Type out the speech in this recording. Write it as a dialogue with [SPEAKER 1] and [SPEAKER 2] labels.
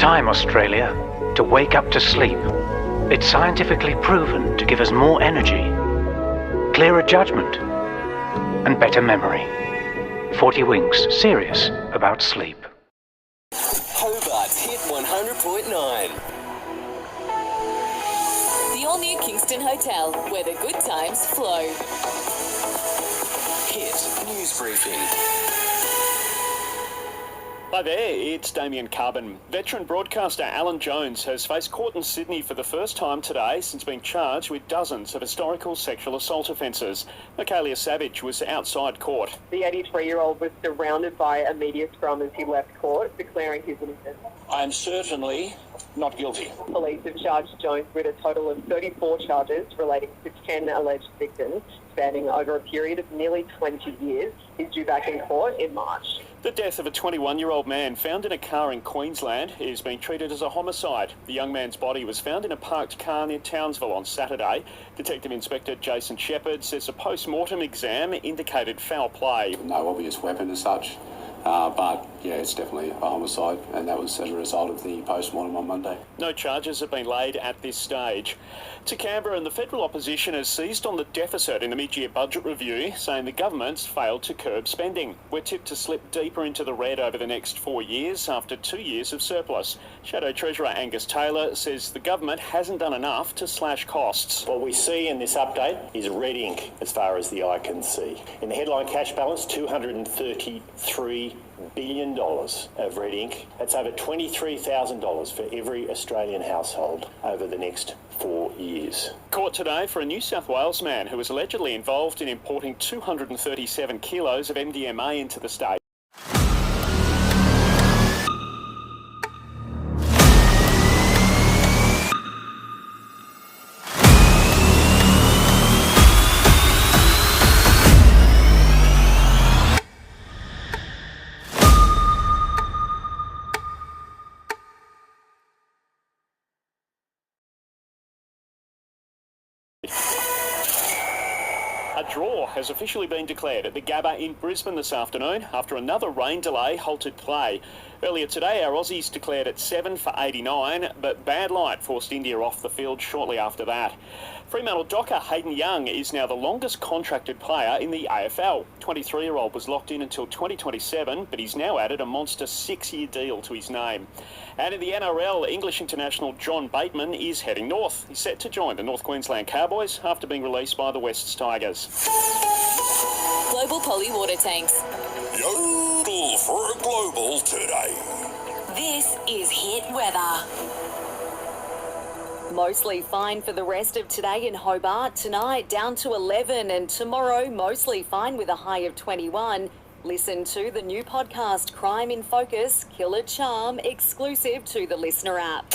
[SPEAKER 1] time, Australia, to wake up to sleep. It's scientifically proven to give us more energy, clearer judgment, and better memory. 40 Winks, serious about sleep.
[SPEAKER 2] Hobart's Hit 100.9.
[SPEAKER 3] The all-new Kingston Hotel, where the good times flow.
[SPEAKER 2] Hit News Briefing.
[SPEAKER 4] Hi there, it's Damien Carven. Veteran broadcaster Alan Jones has faced court in Sydney for the first time today since being charged with dozens of historical sexual assault offences. Michaelia Savage was outside court.
[SPEAKER 5] The 83-year-old was surrounded by a media scrum as he left court, declaring his innocence.
[SPEAKER 6] I am certainly not guilty.
[SPEAKER 5] Police have charged Jones with a total of 34 charges relating to 10 alleged victims, spanning over a period of nearly 20 years. He's due back in court in March.
[SPEAKER 4] The death of a 21-year-old man found in a car in Queensland is being treated as a homicide. The young man's body was found in a parked car near Townsville on Saturday. Detective Inspector Jason Shepherd says a post-mortem exam indicated foul play.
[SPEAKER 7] No obvious weapon as such, but yeah, it's definitely a homicide, and that was as a result of the post-mortem on Monday.
[SPEAKER 4] No charges have been laid at this stage. To Canberra, and the federal opposition has seized on the deficit in the mid-year budget review, saying the government's failed to curb spending. We're tipped to slip deeper into the red over the next 4 years after 2 years of surplus. Shadow Treasurer Angus Taylor says the government hasn't done enough to slash costs.
[SPEAKER 6] What we see in this update is red ink as far as the eye can see. In the headline cash balance, $233 billion of red ink. That's over $23,000 for every Australian household over the next 4 years.
[SPEAKER 4] Court today for a New South Wales man who was allegedly involved in importing 237 kilos of MDMA into the state. A draw has officially been declared at the Gabba in Brisbane this afternoon after another rain delay halted play. Earlier today, our Aussies declared at 7 for 89, but bad light forced India off the field shortly after that. Fremantle docker Hayden Young is now the longest contracted player in the AFL. 23-year-old was locked in until 2027, but he's now added a monster 6-year deal to his name. And in the NRL, English international John Bateman is heading north. He's set to join the North Queensland Cowboys after being released by the Wests Tigers.
[SPEAKER 3] Global Poly Water Tanks.
[SPEAKER 2] Yodel for a global today.
[SPEAKER 3] This is Hit Weather. Mostly fine for the rest of today in Hobart. Tonight down to 11, and tomorrow mostly fine with a high of 21. Listen to the new podcast Crime in Focus, Killer Charm, exclusive to the Listener app.